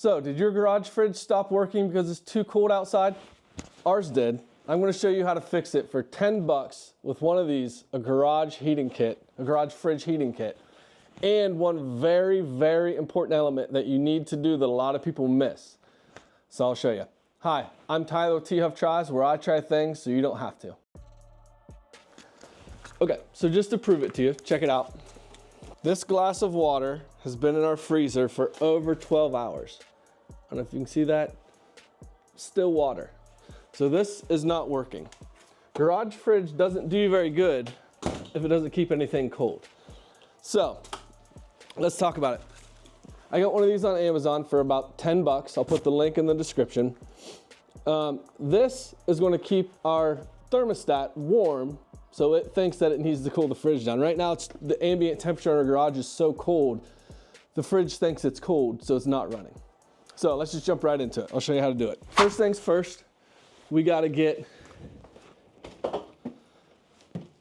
So, did your garage fridge stop working because it's too cold outside? Ours did. I'm going to show you how to fix it for 10 bucks with one of these, a garage heating kit, a garage fridge heating kit. And one very, very important element that you need to do that a lot of people miss. So I'll show you. Hi, I'm Tyler with T-Huff Tries, where I try things so you don't have to. Okay, so just to prove it to you, check it out. This glass of water has been in our freezer for over 12 hours. I don't know if you can see that. Still water. So this is not working. Garage fridge doesn't do you very good if it doesn't keep anything cold. So let's talk about it. I got one of these on Amazon for about 10 bucks. I'll put the link in the description. This is going to keep our thermostat warm, so it thinks that it needs to cool the fridge down. Right now, the ambient temperature in our garage is so cold, the fridge thinks it's cold, so it's not running. So let's just jump right into it. I'll show you how to do it. First things first, we got to get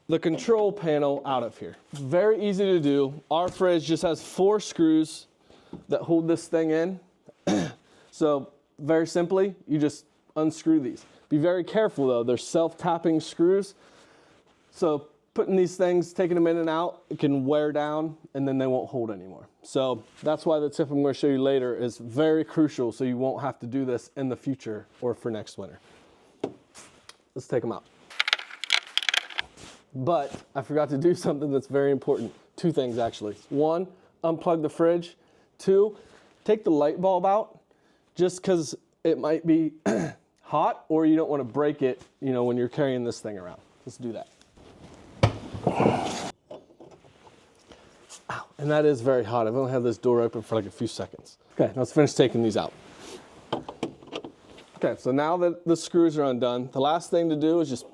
the control panel out of here. Very easy to do. Our fridge just has 4 screws that hold this thing in. So very simply, you just unscrew these. Be very careful though, they're self-tapping screws. So putting these things, taking them in and out, it can wear down and then they won't hold anymore. So that's why the tip I'm going to show you later is very crucial, so you won't have to do this in the future or for next winter. Let's take them out. But I forgot to do something that's very important. 2 things actually. 1, unplug the fridge. 2, take the light bulb out just because it might be hot or you don't want to break it, you know, when you're carrying this thing around. Let's do that. Ow, and that is very hot. I've only had this door open for like a few seconds. Okay, let's finish taking these out. Okay, so now that the screws are undone, the last thing to do is just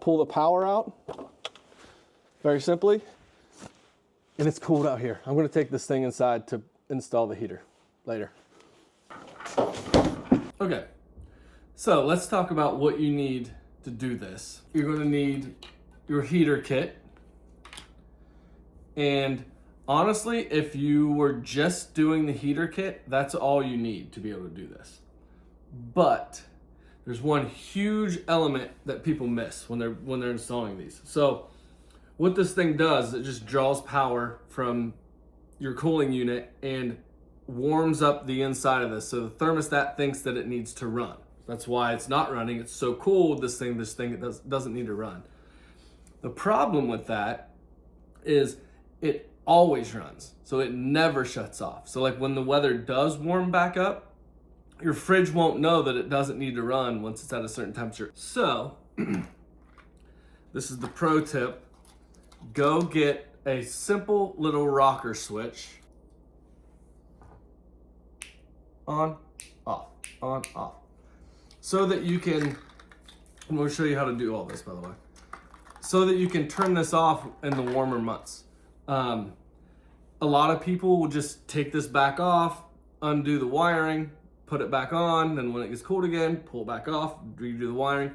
pull the power out. Very simply. And it's cold out here. I'm going to take this thing inside to install the heater later. Okay, so let's talk about what you need to do this. You're going to need your heater kit. And honestly, if you were just doing the heater kit, that's all you need to be able to do this. But there's one huge element that people miss when they're installing these. So what this thing does is it just draws power from your cooling unit and warms up the inside of this. So the thermostat thinks that it needs to run. That's why it's not running. It's so cold, this thing doesn't need to run. The problem with that is it always runs. So it never shuts off. So like when the weather does warm back up, your fridge won't know that it doesn't need to run once it's at a certain temperature. So this is the pro tip. Go get a simple little rocker switch. On, off, on, off. So that you can, I'm going to show you how to do all this, by the way. So that you can turn this off in the warmer months. A lot of people will just take this back off, undo the wiring, put it back on, then when it gets cold again, pull it back off, redo the wiring.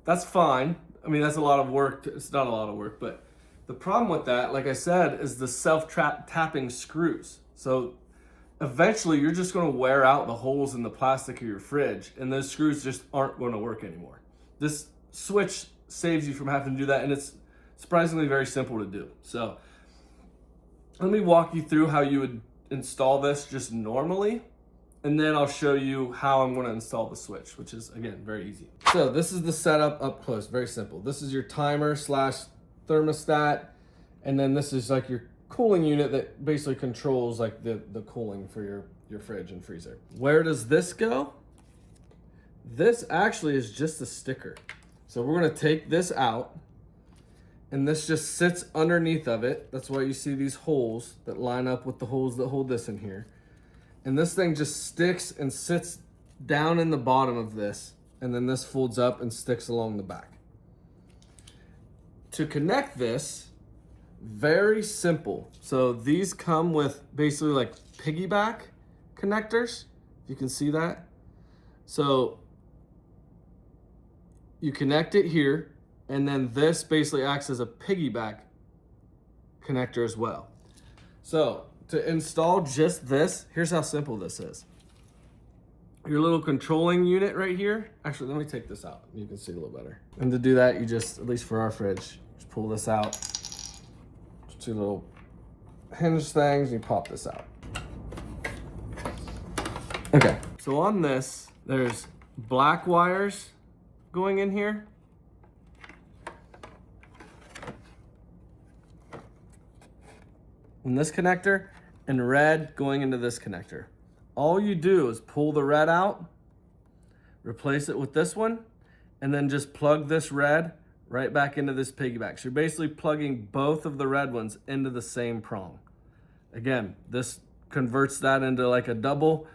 That's fine. I mean, that's a lot of work. It's not a lot of work, but the problem with that, like I said, is the self-tapping screws. So eventually you're just going to wear out the holes in the plastic of your fridge, and those screws just aren't going to work anymore. This switch saves you from having to do that, and it's surprisingly very simple to do. So let me walk you through how you would install this just normally, and then I'll show you how I'm going to install the switch, which is, again, very easy. So this is the setup up close, very simple. This is your timer / thermostat, and then this is like your cooling unit that basically controls like the cooling for your fridge and freezer. Where does this go? This actually is just a sticker. So we're gonna take this out, and this just sits underneath of it. That's why you see these holes that line up with the holes that hold this in here. And this thing just sticks and sits down in the bottom of this, and then this folds up and sticks along the back. To connect this, very simple. So these come with basically like piggyback connectors. You can see that. So you connect it here, and then this basically acts as a piggyback connector as well. So to install just this, here's how simple this is. your little controlling unit right here. Actually, let me take this out. You can see a little better. And to do that, you just, at least for our fridge, just pull this out. Two little hinge things, you pop this out. Okay, so on this, there's black wires going in here. In this connector, and red going into this connector. All you do is pull the red out, replace it with this one, and then just plug this red right back into this piggyback. So you're basically plugging both of the red ones into the same prong. Again, this converts that into like a double.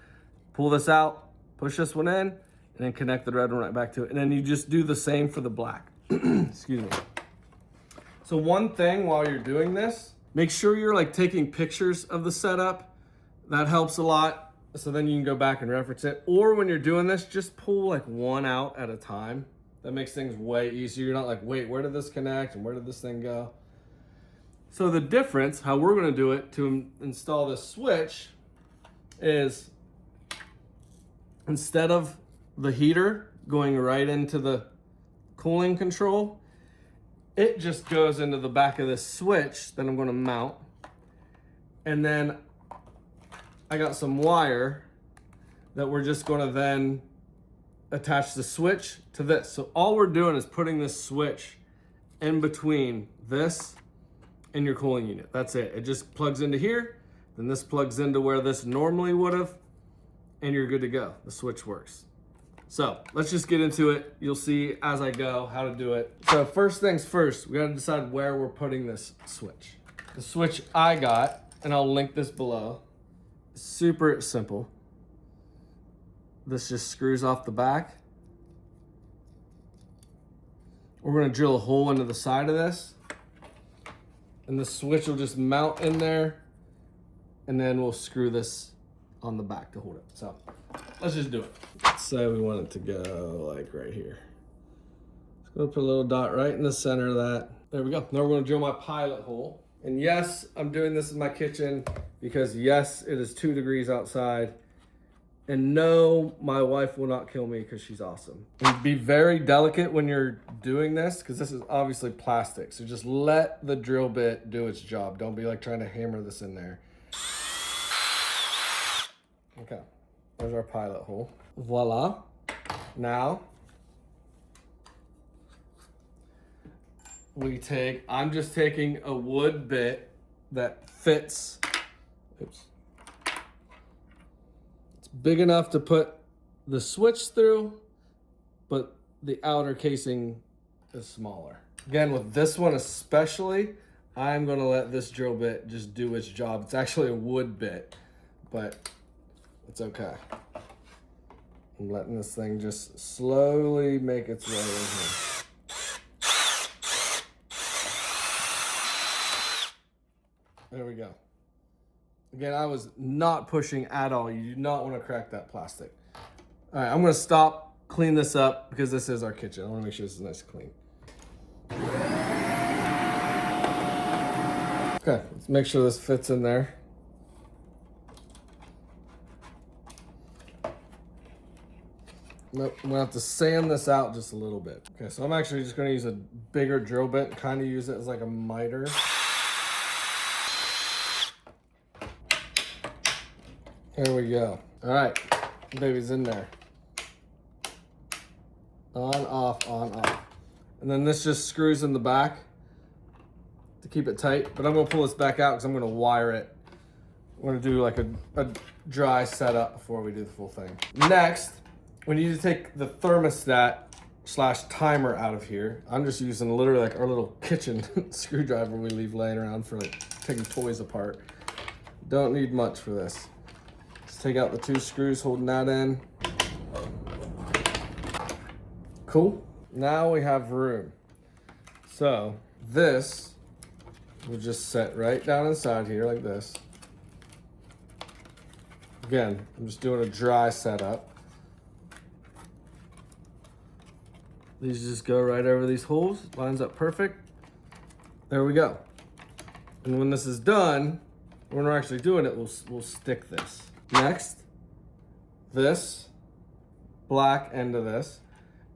Pull this out, push this one in, and then connect the red one right back to it. And then you just do the same for the black. Excuse me. So one thing while you're doing this, make sure you're like taking pictures of the setup. That helps a lot. So then you can go back and reference it. Or when you're doing this, just pull like one out at a time. That makes things way easier. You're not like, wait, where did this connect and where did this thing go? So the difference, how we're gonna do it to install this switch is instead of the heater going right into the cooling control, it just goes into the back of this switch that I'm gonna mount. And then I got some wire that we're just gonna then attach the switch to this. So all we're doing is putting this switch in between this and your cooling unit. That's it. It just plugs into here, then this plugs into where this normally would have, and you're good to go. The switch works. So let's just get into it. You'll see as I go how to do it. So first things first, we gotta decide where we're putting this switch. The switch I got, and I'll link this below, super simple. This just screws off the back. We're gonna drill a hole into the side of this, and the switch will just mount in there, and then we'll screw this on the back to hold it. So let's just do it. Let's say we want it to go like right here. Just gonna put a little dot right in the center of that. There we go. Now we're gonna drill my pilot hole. And yes, I'm doing this in my kitchen because yes, it is 2 degrees outside. And no, my wife will not kill me because she's awesome. And be very delicate when you're doing this because this is obviously plastic. So just let the drill bit do its job. Don't be like trying to hammer this in there. Okay, there's our pilot hole. Voila. Now, I'm just taking a wood bit that fits. Oops. Big enough to put the switch through, but the outer casing is smaller. Again, with this one especially, I'm gonna let this drill bit just do its job. It's actually a wood bit, but it's okay. I'm letting this thing just slowly make its way in here. There we go. Again, I was not pushing at all. You do not want to crack that plastic. All right, I'm gonna stop, clean this up because this is our kitchen. I wanna make sure this is nice and clean. Okay, let's make sure this fits in there. Nope, I'm gonna have to sand this out just a little bit. Okay, so I'm actually just gonna use a bigger drill bit and kind of use it as like a miter. There we go. All right, baby's in there. On, off, on, off. And then this just screws in the back to keep it tight, but I'm gonna pull this back out because I'm gonna wire it. We're gonna do like a dry setup before we do the full thing. Next, we need to take the thermostat / timer out of here. I'm just using literally like our little kitchen screwdriver we leave laying around for like taking toys apart. Don't need much for this. Take out the 2 screws holding that in. Cool. Now we have room. So this will just set right down inside here like this. Again, I'm just doing a dry setup. These just go right over these holes. Lines up perfect. There we go. And when this is done, when we're actually doing it, we'll stick this. Next, this black end of this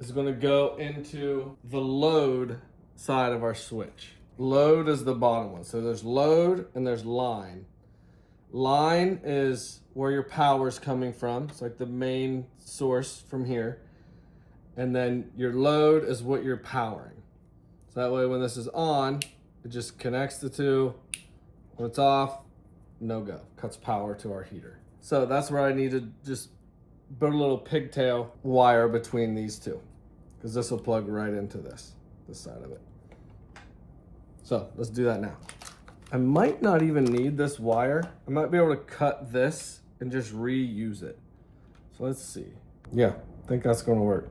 is going to go into the load side of our switch. Load is the bottom one. So there's load and there's line. Line is where your power is coming from. It's like the main source from here. And then your load is what you're powering. So that way when this is on, it just connects the two. When it's off, no go. Cuts power to our heater. So that's where I need to just put a little pigtail wire between these two, because this will plug right into this side of it. So let's do that now. I might not even need this wire. I might be able to cut this and just reuse it. So let's see. Yeah, I think that's gonna work.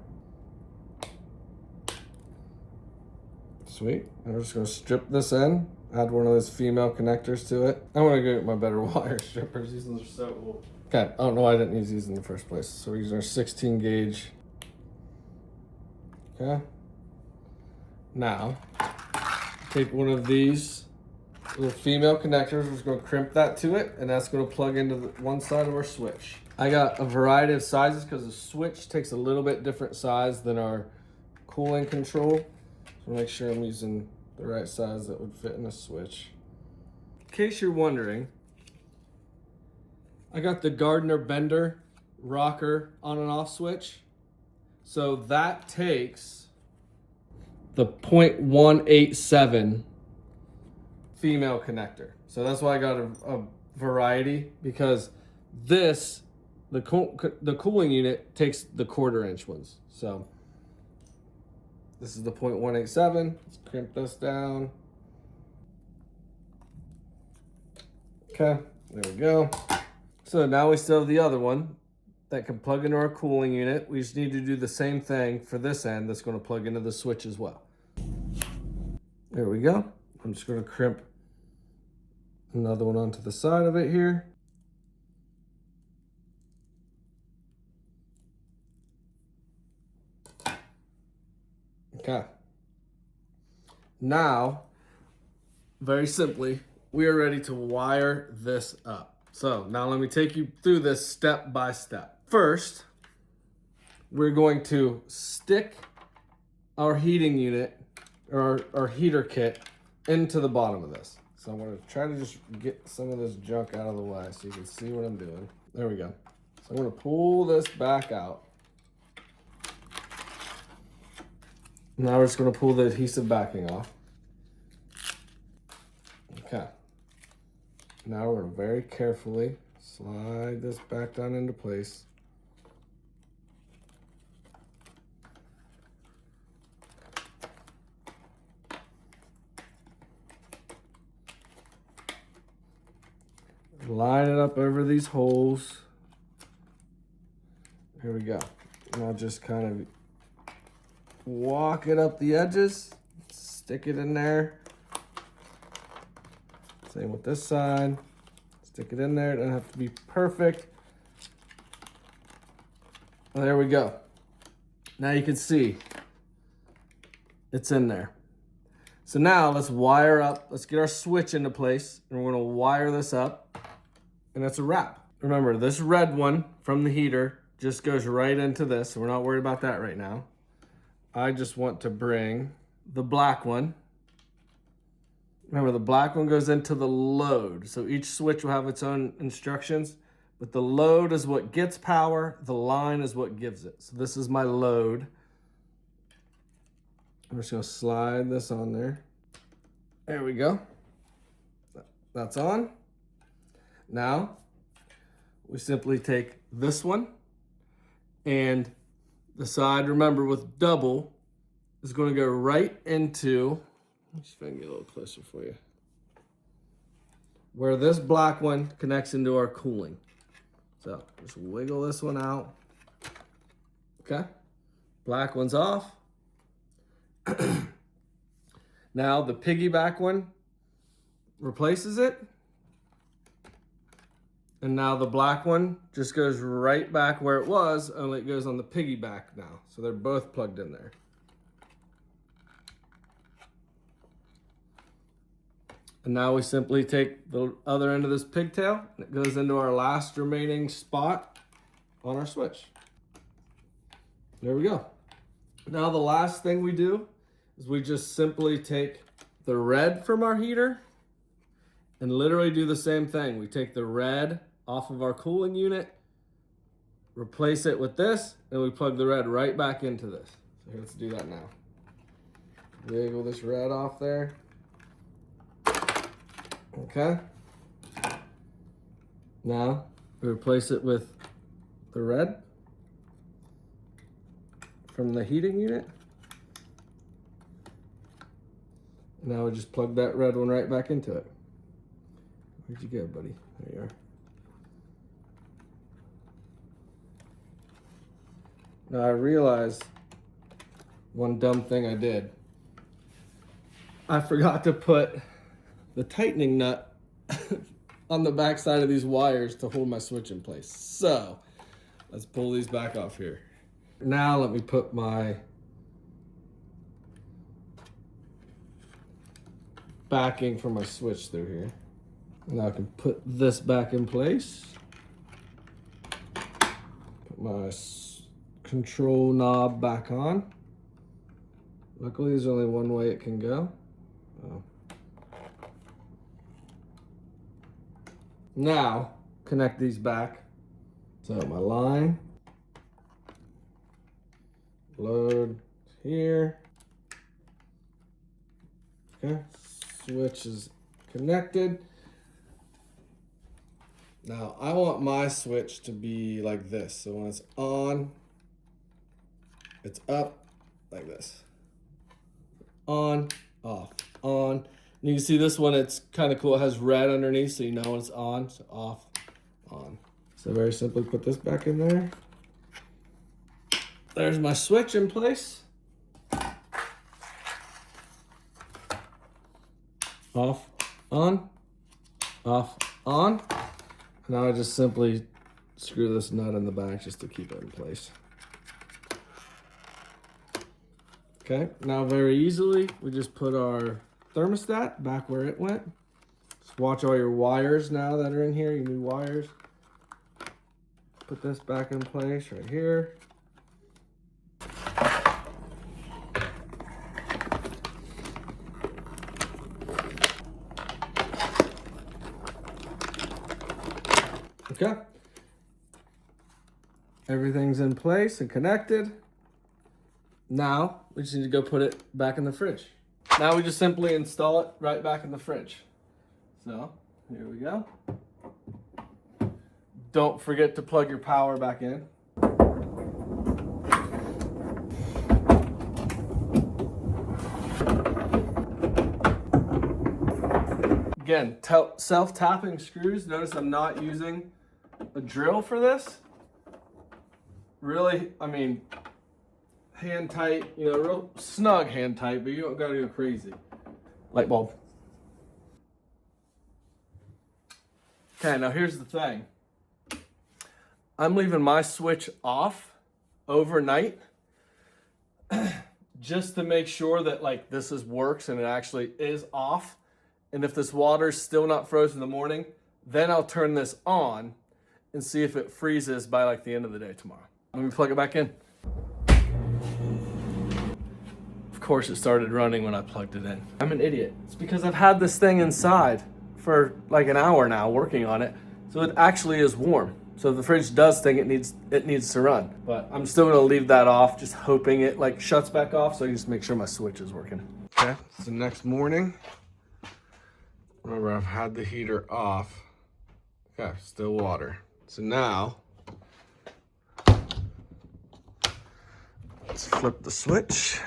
Sweet. And we're just gonna strip this in, add one of those female connectors to it. I'm gonna go get my better wire strippers. These ones are so old. Okay, I don't know why I didn't use these in the first place. So we're using our 16 gauge. Okay. Now, take one of these little female connectors. We're just gonna crimp that to it, and that's gonna plug into the one side of our switch. I got a variety of sizes because the switch takes a little bit different size than our cooling control. So make sure I'm using the right size that would fit in a switch. In case you're wondering, I got the Gardner Bender rocker on and off switch. So that takes the 0.187 female connector. So that's why I got a variety, because this, the cooling unit takes the 1/4 inch ones. So this is the 0.187. Let's crimp this down. Okay, there we go. So now we still have the other one that can plug into our cooling unit. We just need to do the same thing for this end that's going to plug into the switch as well. There we go. I'm just going to crimp another one onto the side of it here. Okay. Now, very simply, we are ready to wire this up. So now let me take you through this step by step. First, we're going to stick our heating unit or our heater kit into the bottom of this. So I'm going to try to just get some of this junk out of the way so you can see what I'm doing. There we go. So I'm going to pull this back out. Now we're just going to pull the adhesive backing off. Okay. Now we're going to very carefully slide this back down into place. Line it up over these holes. Here we go. Now just kind of walk it up the edges, stick it in there. Same with this side. Stick it in there. It doesn't have to be perfect. Well, there we go. Now you can see it's in there. So now let's wire up. Let's get our switch into place, and we're going to wire this up, and that's a wrap. Remember, this red one from the heater just goes right into this, so we're not worried about that right now. I just want to bring the black one. Remember, the black one goes into the load. So each switch will have its own instructions, but the load is what gets power. The line is what gives it. So this is my load. I'm just gonna slide this on there. There we go. That's on. Now, we simply take this one, and the side, remember, with double, is gonna go right into, let's see if I can get a little closer for you, where this black one connects into our cooling. So just wiggle this one out. Okay, black one's off. Now the piggyback one replaces it. And now the black one just goes right back where it was, only it goes on the piggyback now. So they're both plugged in there. And now we simply take the other end of this pigtail, and it goes into our last remaining spot on our switch. There we go. Now the last thing we do is we just simply take the red from our heater and literally do the same thing. We take the red off of our cooling unit, replace it with this, and we plug the red right back into this. So let's do that now. Wiggle this red off there. Okay. Now we replace it with the red from the heating unit. Now we just plug that red one right back into it. Where'd you go, buddy? There you are. Now I realized one dumb thing I did. I forgot to put the tightening nut on the back side of these wires to hold my switch in place. So let's pull these back off here. Now let me put my backing for my switch through here. Now I can put this back in place. Put my control knob back on. Luckily there's only one way it can go. Oh. Now connect these back. So my line, load here. Okay, switch is connected. Now I want my switch to be like this. So when it's on, it's up like this. On, off, on. And you can see this one, it's kind of cool. It has red underneath, so you know when it's on. So off, on. So very simply put this back in there. There's my switch in place. Off, on, off, on. Now I just simply screw this nut in the back just to keep it in place. Okay, now very easily, we just put our thermostat back where it went. Just watch all your wires now that are in here, your new wires. Put this back in place right here. Okay. Everything's in place and connected. Now, we just need to go put it back in the fridge. Now we just simply install it right back in the fridge. So, here we go. Don't forget to plug your power back in. Again, self-tapping screws. Notice I'm not using a drill for this. Really, I mean, hand tight, you know, real snug hand tight, but you don't gotta go crazy. Light bulb. Okay, now here's the thing. I'm leaving my switch off overnight just to make sure that like this works and it actually is off. And if this water's still not frozen in the morning, then I'll turn this on and see if it freezes by like the end of the day tomorrow. Let me plug it back in. Of course it started running when I plugged it in. I'm an idiot. It's because I've had this thing inside for like an hour now working on it. So it actually is warm. So if the fridge does think it needs to run. But I'm still gonna leave that off, just hoping it like shuts back off so I can just make sure my switch is working. Okay, it's the next morning. Remember, I've had the heater off. Okay, still water. So now, let's flip the switch.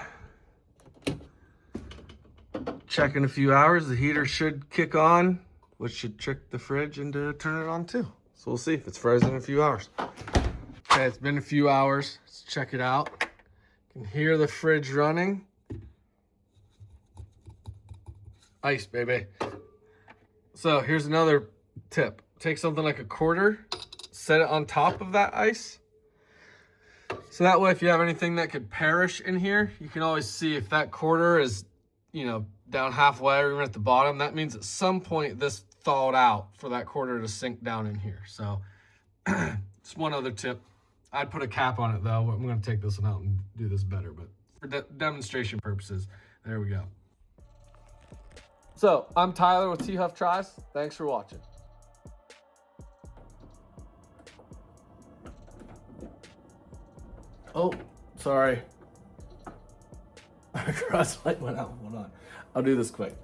Check in a few hours, the heater should kick on, which should trick the fridge into turning it on too. So we'll see if it's frozen in a few hours. Okay, it's been a few hours. Let's check it out. You can hear the fridge running. Ice, baby. So here's another tip. Take something like a quarter, set it on top of that ice. So that way, if you have anything that could perish in here, you can always see if that quarter is, you know, down halfway or even at the bottom. That means at some point this thawed out for that quarter to sink down in here. So just one other tip. I'd put a cap on it though. I'm gonna take this one out and do this better, but for demonstration purposes, there we go. So I'm Tyler with T-Huff Tries. Thanks for watching. Oh, sorry. Our cross light went out. Hold on. I'll do this quick.